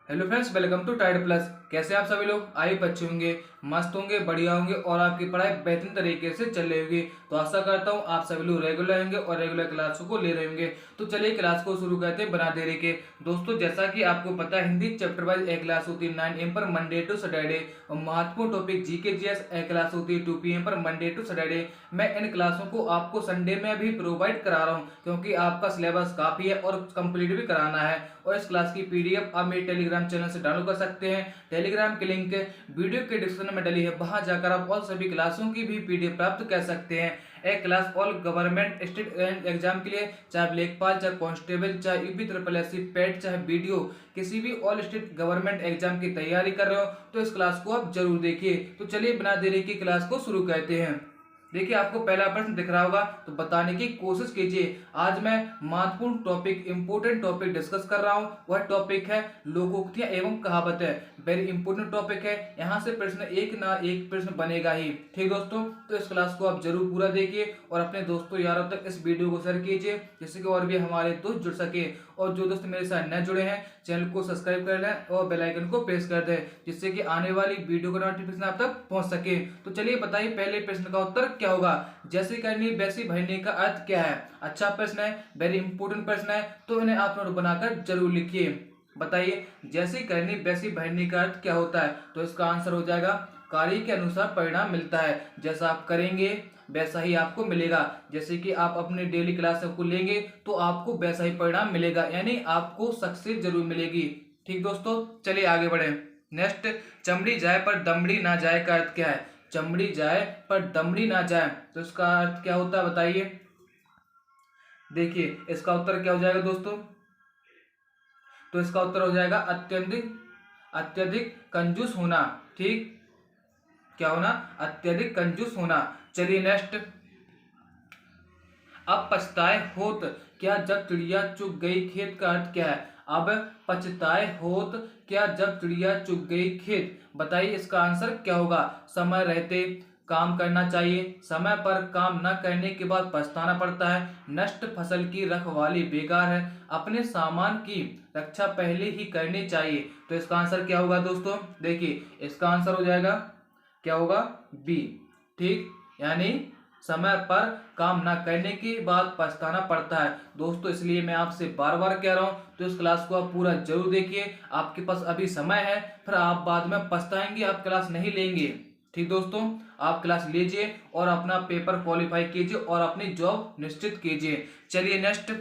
Hello friends, welcome to Tide Plus. कैसे आप सभी लोग? आई बच्चे होंगे, मस्त होंगे, बढ़िया होंगे और आपकी पढ़ाई बेहतरीन तरीके से चल रही होगी। तो आशा करता हूँ आप सभी लोग रेगुलर होंगे और रेगुलर क्लासों को ले रहे होंगे। तो चलिए क्लास को शुरू करते हैं बिना देरी के। दोस्तों, जैसा कि आपको पता है, हिंदी चैप्टर वाइज एक क्लास होती है 9 AM पर मंडे टू सैटरडे और महत्वपूर्ण टॉपिक जीके जीएस एक क्लास होती है 2 PM पर मंडे टू सैटरडे। मैं इन क्लासों को आपको संडे में भी प्रोवाइड करा रहा हूँ क्योंकि आपका सिलेबस काफी है और कंप्लीट भी कराना है। और इस क्लास की पीडीएफ आप मेरे टेलीग्राम चैनल से डाउनलोड कर सकते हैं। टेलीग्राम की लिंक वीडियो के डिस्क्रिप्शन में डली है, वहां जाकर आप और सभी क्लासों की भी पीडीएफ प्राप्त कर सकते हैं। एक class all government state exam के लिए, चाहे लेखपाल, चाहे कांस्टेबल, चाहे यूपी ट्रिपल एससी पेट, चाहे बीडीओ, किसी भी ऑल स्टेट गवर्नमेंट एग्जाम की तैयारी कर रहे हो तो इस क्लास को आप जरूर देखिए। तो चलिए बिना देरी की क्लास को शुरू करते हैं। देखिए, आपको पहला प्रश्न दिख रहा होगा तो बताने की कोशिश कीजिए। आज मैं महत्वपूर्ण टॉपिक, इंपोर्टेंट टॉपिक डिस्कस कर रहा हूं। वह टॉपिक है लोकोक्तियां एवं कहावतें। वेरी इंपोर्टेंट टॉपिक है, यहाँ से प्रश्न एक ना एक प्रश्न बनेगा ही। ठीक दोस्तों, तो इस क्लास को आप जरूर पूरा देखिए और अपने दोस्तों यारों तक इस वीडियो को शेयर कीजिए जिससे कि और भी हमारे दोस्त जुड़ सके। और जो दोस्त मेरे साथ न जुड़े हैं, चैनल को सब्सक्राइब कर लें और बेल आइकन को प्रेस कर दें जिससे कि आने वाली वीडियो का नोटिफिकेशन आप तक पहुंच सके। तो चलिए बताइए, पहले प्रश्न का उत्तर क्या होगा? जैसी करनी वैसी भरनी का अर्थ क्या है? अच्छा प्रश्न है, वेरी इंपोर्टेंट प्रश्न है, तो इन्हें आप नोट बनाकर जरूर लिखिए। बताइए, जैसी करनी वैसी भरनी का अर्थ क्या होता है? तो इसका आंसर हो जाएगा कार्य के अनुसार परिणाम मिलता है। जैसा आप करेंगे वैसा ही आपको मिलेगा। जैसे कि आप अपने डेली क्लास को लेंगे तो आपको वैसा ही परिणाम मिलेगा, यानी आपको सक्सेस जरूर मिलेगी। ठीक दोस्तों, चलिए आगे बढ़े। नेक्स्ट, चमड़ी जाए पर दमड़ी ना जाए का अर्थ क्या है? चमड़ी जाए पर दमड़ी ना जाए, तो इसका अर्थ क्या होता है बताइए। देखिए, इसका उत्तर क्या हो जाएगा दोस्तों? तो इसका उत्तर हो जाएगा अत्यधिक अत्यधिक कंजूस होना। ठीक, क्या होना? अत्यधिक कंजूस होना। चलिए नेक्स्ट, अब पछताए होत क्या जब चिड़िया चुग गई खेत का अर्थ क्या है? अब पछताए होत क्या जब चिड़िया चुग गई खेत, बताइए इसका आंसर क्या होगा? समय रहते काम करना चाहिए, समय पर काम न करने के बाद पछताना पड़ता है, नष्ट फसल की रखवाली बेकार है, अपने सामान की रक्षा पहले ही करनी चाहिए। तो इसका आंसर क्या होगा दोस्तों? देखिए, इसका आंसर हो जाएगा, क्या होगा? बी। ठीक, यानी समय पर काम ना करने के बाद पछताना पड़ता है। दोस्तों, इसलिए मैं आपसे बार बार कह रहा हूं, तो इस क्लास को आप पूरा जरूर देखिए। आपके पास अभी समय है, फिर आप बाद में पछताएंगे, आप क्लास नहीं लेंगे। ठीक दोस्तों, आप क्लास लीजिए और अपना पेपर क्वालिफाई कीजिए और अपनी जॉब निश्चित कीजिए। चलिए नेक्स्ट,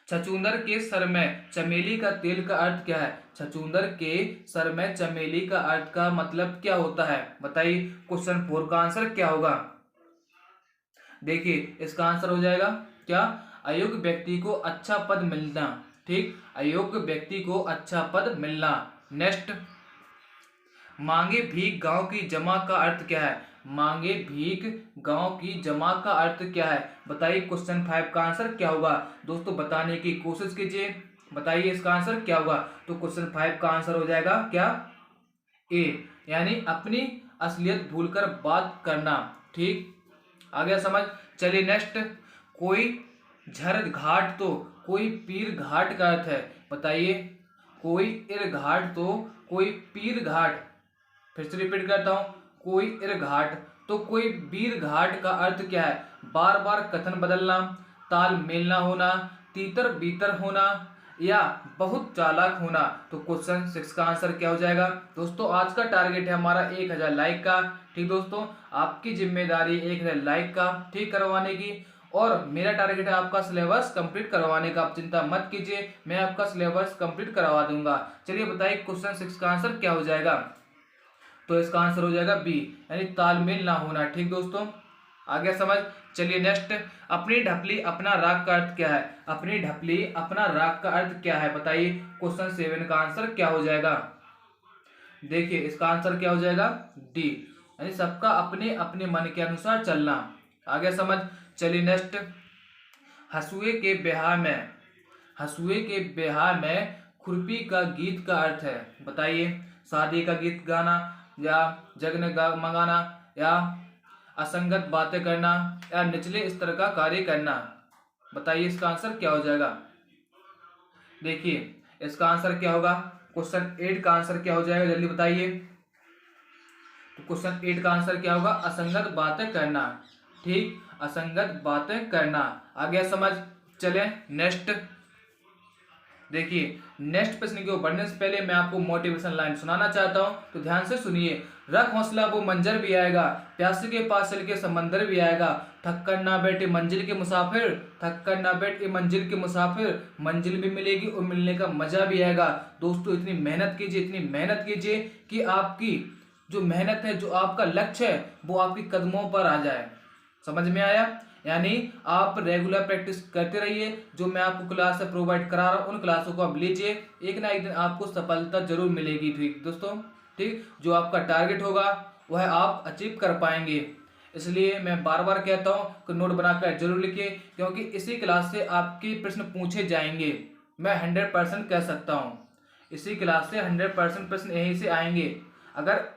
छछूंदर के सर में चमेली का तेल का अर्थ क्या है? छछूंदर के सर में चमेली का अर्थ का मतलब क्या होता है? बताइए, क्वेश्चन 4 का आंसर क्या होगा? देखिए, इसका आंसर हो जाएगा क्या? अयोग्य व्यक्ति को अच्छा पद मिलना। ठीक, अयोग्य व्यक्ति को अच्छा पद मिलना। नेक्स्ट, मांगे भीख गांव की जमा का अर्थ क्या है? मांगे भीख गांव की जमा का अर्थ क्या है? बताइए, क्वेश्चन 5 का आंसर क्या होगा? दोस्तों, बताने की कोशिश कीजिए, बताइए इसका आंसर क्या होगा? तो क्वेश्चन 5 का आंसर हो जाएगा क्या? ए, यानी अपनी असलियत भूलकर बात करना। ठीक, आ गया समझ? चलिए नेक्स्ट, कोई झर घाट तो कोई पीर घाट का अर्थ है, बताइए। कोई इर घाट तो कोई पीर घाट, फिर से रिपीट करता हूं, कोई इर घाट तो कोई वीर घाट का अर्थ क्या है? बार बार कथन बदलना, ताल मेल ना होना, तीतर बीतर होना या बहुत चालाक होना। तो क्वेश्चन 6 का आंसर क्या हो जाएगा? दोस्तों, आज का टारगेट है हमारा 1000 लाइक का। ठीक दोस्तों, आपकी जिम्मेदारी 1000 लाइक का ठीक करवाने की, और मेरा टारगेट है आपका सिलेबस कंप्लीट करवाने का। आप चिंता मत कीजिए, मैं आपका सिलेबस कंप्लीट करवा दूंगा। चलिए बताइए, क्वेश्चन 6 का आंसर क्या हो जाएगा? तो इसका आंसर हो जाएगा बी, यानी तालमेल ना होना। ठीक दोस्तों, आ गया समझ? चलिए नेक्स्ट, अपनी ढपली अपना राग का अर्थ क्या है? अपनी ढपली अपना राग का अर्थ क्या है? बताइए, क्वेश्चन 7 का आंसर क्या हो जाएगा? देखिए, इसका आंसर क्या हो जाएगा? डी, यानी सबका अपने अपने मन के अनुसार चलना। आ गया समझ? चलिए नेक्स्ट, हसुए के बिहार में, हसुए के बिहार में खुरपी का गीत का अर्थ है, बताइए। शादी का गीत गाना, या जगन मंगाना, या असंगत बातें करना, या निचले स्तर का कार्य करना। बताइए, इसका आंसर क्या हो जाएगा? देखिए, इसका आंसर क्या होगा? क्वेश्चन 8 का आंसर क्या हो जाएगा, जल्दी बताइए। तो क्वेश्चन 8 का आंसर क्या होगा, असंगत बातें करना। ठीक, असंगत बातें करना। आ गया समझ। चले नेक्स्ट देखिए, नेक्स्ट प्रश्न की ओर बढ़ने से पहले मैं आपको मोटिवेशन लाइन सुनाना चाहता हूं, तो ध्यान से सुनिए। रख हौसला वो मंजर भी आएगा, प्यासे के पास चल के समंदर भी आएगा, थक कर ना बैठे मंजिल के मुसाफिर, थक कर ना बैठे मंजिल के मुसाफिर, मंजिल भी मिलेगी और मिलने का मजा भी आएगा। दोस्तों इतनी मेहनत कीजिए, इतनी मेहनत कीजिए कि आपकी जो मेहनत है, जो आपका लक्ष्य है, वो आपके कदमों पर आ जाए। समझ में आया। यानी आप रेगुलर प्रैक्टिस करते रहिए, जो मैं आपको क्लास से प्रोवाइड करा रहा हूँ उन क्लासों को आप लीजिए, एक ना एक दिन आपको सफलता जरूर मिलेगी। ठीक दोस्तों, ठीक, जो आपका टारगेट होगा वह आप अचीव कर पाएंगे। इसलिए मैं बार बार कहता हूँ कि नोट बनाकर जरूर लिखिए, क्योंकि इसी क्लास से आपके प्रश्न पूछे जाएंगे। मैं 100% कह सकता हूँ, इसी क्लास से 100% प्रश्न यहीं से आएंगे। अगर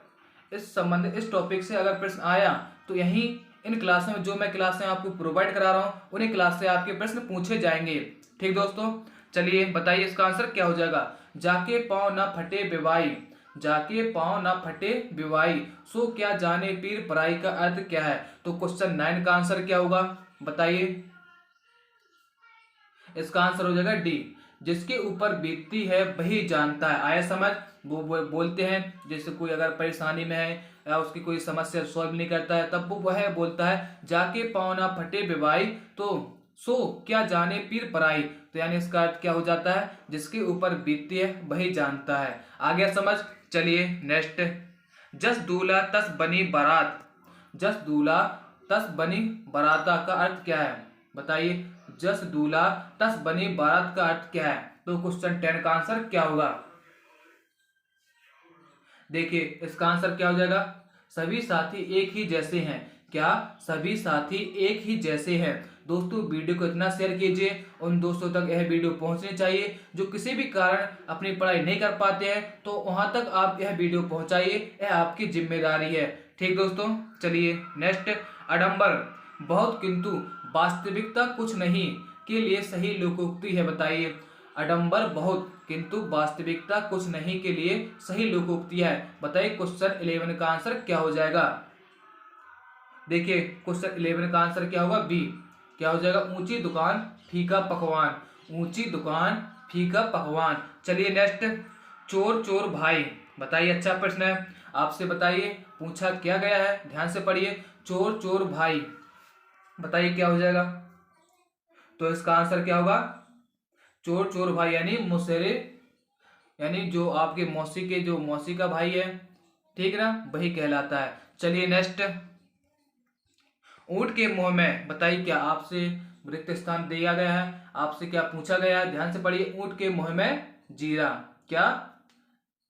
इस टॉपिक से अगर प्रश्न आया तो यहीं इन क्लासों में, जो मैं क्लासें आपको प्रोवाइड करा रहा हूँ उन्हीं क्लास से आपके प्रश्न पूछे जाएंगे। ठीक दोस्तों, चलिए बताइए इसका आंसर क्या हो जाएगा। जाके पाँव ना फटे बेवाई, जाके पाँव ना फटे बेवाई, सो क्या जाने पीर पराई का अर्थ क्या है। तो क्वेश्चन 9 का आंसर क्या होगा, बताइए। इसका आंसर हो जाएगा डी, जिसके ऊपर बीतती है वही जानता है। आया समझ। वो बोलते हैं जैसे कोई अगर परेशानी में है या उसकी कोई समस्या सॉल्व नहीं करता है, तब वो वह बोलता है जाके पाँव ना फटे बेवाई, तो सो क्या जाने पीर पराई। तो यानी इसका अर्थ क्या हो जाता है, जिसके ऊपर बीतती है वही जानता है। आ गया समझ। चलिए नेक्स्ट, जस दूल्हा तस बनी बारात, जस दूल्हा तस बनी बाराता का अर्थ क्या है, बताइए। जस दूल्हा तस बनी बारात का अर्थ क्या है। तो क्वेश्चन 10 का आंसर क्या होगा, देखिए इसका आंसर क्या हो जाएगा। सभी साथी एक ही जैसे हैं, क्या सभी साथी एक ही जैसे हैं। दोस्तों वीडियो को इतना शेयर कीजिए, उन दोस्तों तक यह वीडियो पहुंचनी चाहिए जो किसी भी कारण अपनी पढ़ाई नहीं कर पाते हैं, तो वहां तक आप यह वीडियो पहुंचाइए, यह आपकी जिम्मेदारी है। ठीक दोस्तों, चलिए नेक्स्ट, आडंबर बहुत किंतु वास्तविकता कुछ नहीं के लिए सही लोकोक्ति है, बताइए। आडंबर बहुत किंतु वास्तविकता कुछ नहीं के लिए सही लोकोक्ति है, बताइए। क्वेश्चन 11 का आंसर क्या हो जाएगा, देखिए क्वेश्चन 11 का आंसर क्या होगा, बी, क्या हो जाएगा। ऊंची दुकान फीका पकवान, ऊंची दुकान फीका पकवान। चलिए नेक्स्ट, चोर चोर भाई, बताइए। अच्छा प्रश्न है, आपसे बताइए पूछा क्या गया है, ध्यान से पढ़िए। चोर चोर भाई, बताइए क्या हो जाएगा। तो इसका आंसर क्या होगा, चोर चोर भाई यानी मुसेरे, यानी जो आपके मौसी के, जो मौसी का भाई है, ठीक ना, वही कहलाता है। चलिए नेक्स्ट, ऊंट के मुंह में, बताइए क्या आपसे रिक्त स्थान दिया गया है, आपसे क्या पूछा गया है, ध्यान से पढ़िए। ऊंट के मुंह में जीरा, क्या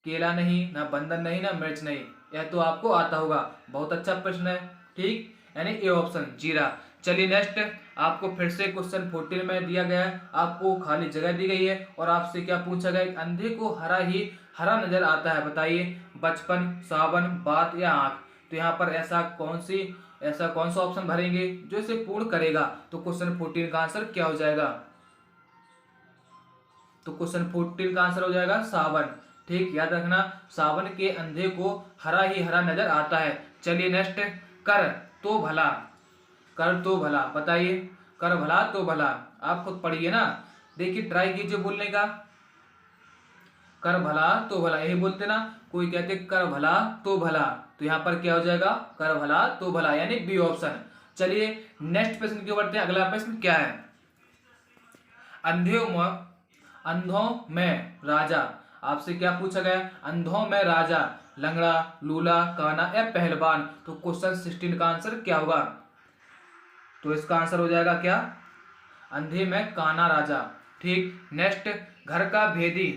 केला नहीं, ना बंदर नहीं, ना मिर्च नहीं, यह तो आपको आता होगा। बहुत अच्छा प्रश्न है, ठीक, यानी ए ऑप्शन जीरा। चलिए नेक्स्ट, आपको फिर से क्वेश्चन 14 में दिया गया है, आपको खाली जगह दी गई है और आपसे क्या पूछा गया, अंधे को हरा ही हरा नजर आता है, बताइए। बचपन, सावन, बात या आंख। तो यहाँ पर ऐसा कौन सा ऑप्शन भरेंगे जो इसे पूर्ण करेगा। तो क्वेश्चन 14 का आंसर क्या हो जाएगा, तो क्वेश्चन 14 का आंसर हो जाएगा सावन। ठीक, याद रखना, सावन के अंधे को हरा ही हरा नजर आता है। चलिए नेक्स्ट, कर तो भला, कर तो भला, बताइए। कर भला तो भला, आप खुद पढ़िए ना, देखिए ट्राई कीजिए बोलने का। कर भला तो भला, यही बोलते ना, कोई कहते कर भला तो भला, तो यहाँ पर क्या हो जाएगा, कर भला तो भला, यानी बी ऑप्शन। चलिए नेक्स्ट प्रश्न की ओर बढ़ते हैं। अगला प्रश्न क्या है, अंधों में राजा, आपसे क्या पूछा गया, अंधों में राजा, लंगड़ा, लूला, काना या पहलवान। तो क्वेश्चन 16 का आंसर क्या होगा, तो इसका आंसर हो जाएगा क्या, अंधे में काना राजा। ठीक, नेक्स्ट, घर का भेदी,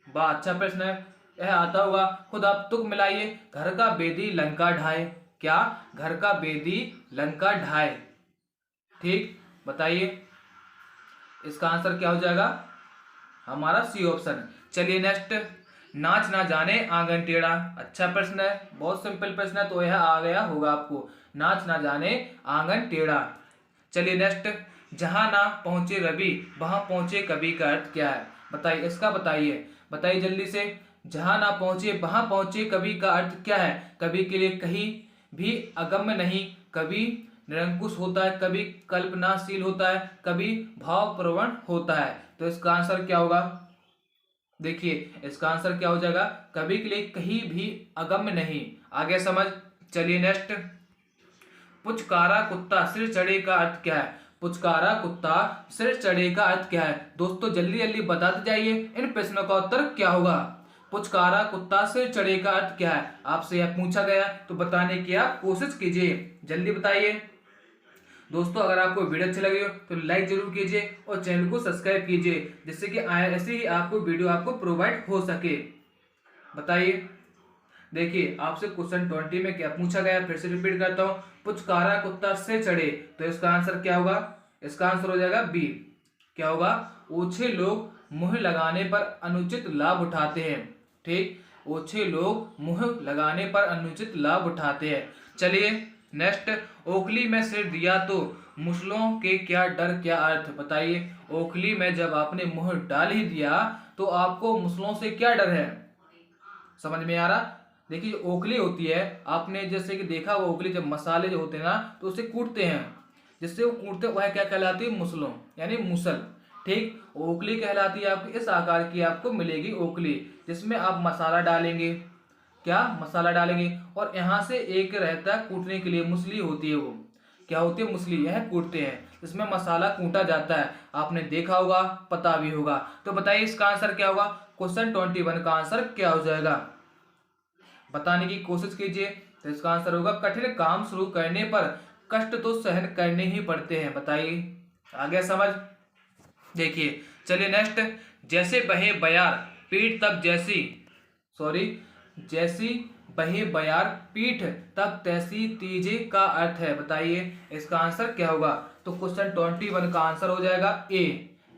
वाह अच्छा प्रश्न है, यह आता होगा, खुद आप तुक मिलाइए। घर का भेदी लंका ढाए, क्या घर का भेदी लंका ढाए। ठीक, बताइए इसका आंसर क्या हो जाएगा, हमारा सी ऑप्शन। चलिए नेक्स्ट, नाच ना जाने आंगन टेढ़ा, अच्छा प्रश्न है, बहुत सिंपल प्रश्न है, तो यह आ गया होगा आपको, नाच ना जाने आंगन टेढ़ा। चलिए नेक्स्ट, जहां ना पहुंचे रवि वहां पहुंचे कवि का अर्थ क्या है, बताइए, इसका बताइए, बताइए जल्दी से। जहां ना पहुंचे वहां पहुंचे कवि का अर्थ क्या है? कवि के लिए कहीं भी अगम्य नहीं, कभी निरंकुश होता है, कभी कल्पनाशील होता है, कभी भावप्रवण होता है। तो इसका आंसर क्या होगा? देखिए इसका आंसर क्या हो जाएगा? कवि के लिए कहीं भी अगम्य नहीं। आगे समझ। चलिए नेक्स्ट। पुचकारा कुत्ता सिर चढ़े का अर्थ क्या है? पुचकारा कुत्ता सिर चढ़े का अर्थ क्या है? दोस्तों जल्दी जल्दी बताते जाइए इन प्रश्नों का उत्तर क्या होगा। पुचकारा कुत्ता सिर चढ़े का अर्थ क्या है? आपसे यह पूछा गया तो बताने की आप कोशिश कीजिए, जल्दी बताइए। दोस्तों अगर आपको वीडियो अच्छी लगी हो तो लाइक जरूर कीजिए और चैनल को सब्सक्राइब कीजिए, जिससे कि ऐसे ही आपको वीडियो आपको प्रोवाइड हो सके। बताइए। देखिए आपसे क्वेश्चन 20 में क्या पूछा गया, फिर से रिपीट करता हूँ। पुचकारा कुत्ता से चढ़े, तो इसका आंसर क्या होगा? इसका आंसर हो जाएगा बी। क्या होगा? ओछे लोग मुंह लगाने पर अनुचित लाभ उठाते हैं। ठीक, ओछे लोग मुंह लगाने पर अनुचित लाभ उठाते हैं। चलिए नेक्स्ट। ओखली में सिर दिया तो मुसलों के क्या डर क्या अर्थ? बताइए। ओखली में जब आपने मुंह डाल ही दिया तो आपको मुसलों से क्या डर है? समझ में आ रहा? देखिए जो ओखली होती है, आपने जैसे कि देखा वो ओखली जब मसाले जो होते हैं ना तो उसे कूटते हैं, जिससे वो कूटते वह क्या कहलाती है? मुसलों, यानी मुसल। ठीक, ओखली कहलाती है आपकी, इस आकार की आपको मिलेगी ओखली, जिसमें आप मसाला डालेंगे। क्या मसाला डालेंगे? और यहाँ से एक रहता है कूटने के लिए, मुसली होती है वो। क्या होती है? मुसली, यह कूटते हैं, इसमें मसाला कूटा जाता है। आपने देखा होगा, पता भी होगा। तो बताइए इसका आंसर क्या होगा? क्वेश्चन 21 का आंसर क्या हो जाएगा? बताने की कोशिश कीजिए। तो इसका आंसर होगा कठिन काम शुरू करने पर कष्ट तो सहन करने ही पड़ते हैं। बताइए। आगे समझ। देखिए चलिए नेक्स्ट। जैसे बहे बयार पीठ तब जैसी, सॉरी, जैसी बहे बयार पीठ तब तैसी तीजे का अर्थ है। बताइए इसका आंसर क्या होगा? तो क्वेश्चन 21 का आंसर हो जाएगा ए,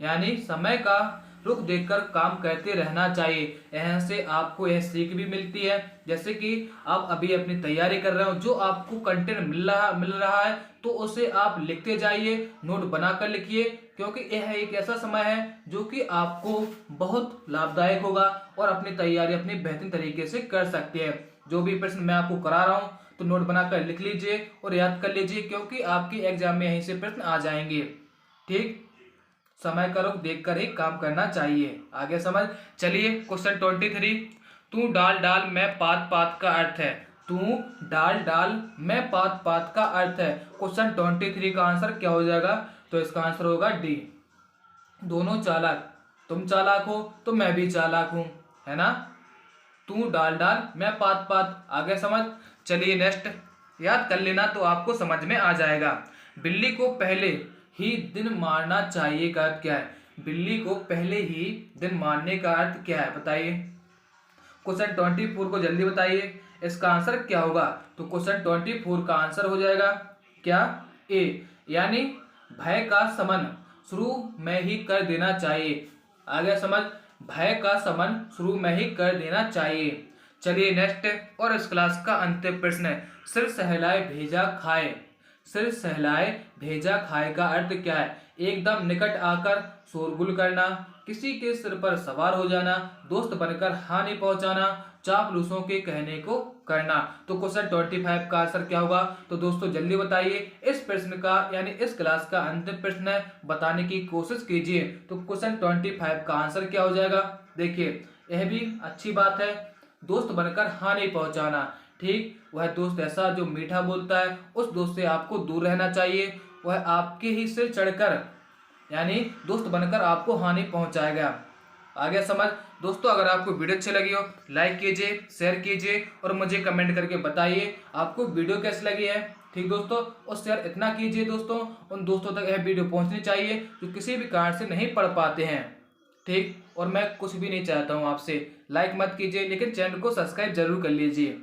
यानी समय का रुख देखकर काम करते रहना चाहिए। यहाँ से आपको यह सीख भी मिलती है, जैसे कि आप अभी अपनी तैयारी कर रहे हो, जो आपको कंटेंट मिल रहा है तो उसे आप लिखते जाइए, नोट बनाकर लिखिए, क्योंकि यह एक ऐसा समय है जो कि आपको बहुत लाभदायक होगा और अपनी तैयारी अपनी बेहतरीन तरीके से कर सकते हैं। जो भी प्रश्न मैं आपको करा रहा हूँ तो नोट बनाकर लिख लीजिए और याद कर लीजिए, क्योंकि आपकी एग्जाम में यहीं से प्रश्न आ जाएंगे। ठीक, समय का रुख देखकर ही काम करना चाहिए। आगे समझ। चलिए क्वेश्चन 23। तू डाल डाल मैं पात पात का अर्थ है। तू डाल डाल मैं पात पात का अर्थ है। क्वेश्चन 23 का आंसर क्या हो जाएगा? तो इसका आंसर होगा डी, दोनों चालाक। तुम चालाक हो तो मैं भी चालाक हूं, है ना? तू डाल डाल मैं पात पात। आगे समझ। चलिए नेक्स्ट। याद कर लेना तो आपको समझ में आ जाएगा। बिल्ली को पहले ही दिन मारना चाहिए का अर्थ क्या है? बिल्ली को पहले ही दिन मारने का अर्थ क्या है? बताइए। क्वेश्चन 24 को जल्दी बताइए, इसका आंसर क्या होगा? तो क्वेश्चन 24 का आंसर हो जाएगा क्या? ए, यानी भय का शमन शुरू में ही कर देना चाहिए। आगे समझ। भय का शमन शुरू में ही कर देना चाहिए। चलिए नेक्स्ट। और इस क्लास का अंतिम प्रश्न है। सिर सहलाए भेजा खाए, सिर सहलाए भेजा खाए का अर्थ क्या है? एकदम निकट आकर शोरगुल करना, किसी के सिर पर सवार हो जाना, दोस्त बनकर हानि पहुंचाना, चापलूसों के कहने को करना। तो क्वेश्चन 25 का आंसर क्या होगा? तो दोस्तों जल्दी बताइए। इस प्रश्न का यानी इस क्लास का अंतिम प्रश्न है, बताने की कोशिश कीजिए। तो क्वेश्चन 25 का आंसर क्या हो जाएगा? देखिए यह भी अच्छी बात है, दोस्त बनकर हानि पहुंचाना। ठीक, वह दोस्त ऐसा जो मीठा बोलता है, उस दोस्त से आपको दूर रहना चाहिए। वह आपके ही सिर चढ़कर यानी दोस्त बनकर आपको हानि पहुंचाएगा। आगे समझ। दोस्तों अगर आपको वीडियो अच्छी लगी हो लाइक कीजिए, शेयर कीजिए और मुझे कमेंट करके बताइए आपको वीडियो कैसी लगी है। ठीक दोस्तों, और शेयर इतना कीजिए दोस्तों, उन दोस्तों तक यह वीडियो पहुंचनी चाहिए जो किसी भी कारण से नहीं पढ़ पाते हैं। ठीक, और मैं कुछ भी नहीं चाहता हूं आपसे, लाइक मत कीजिए लेकिन चैनल को सब्सक्राइब जरूर कर लीजिए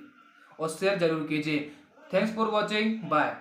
और शेयर जरूर कीजिए। Thanks for watching, bye.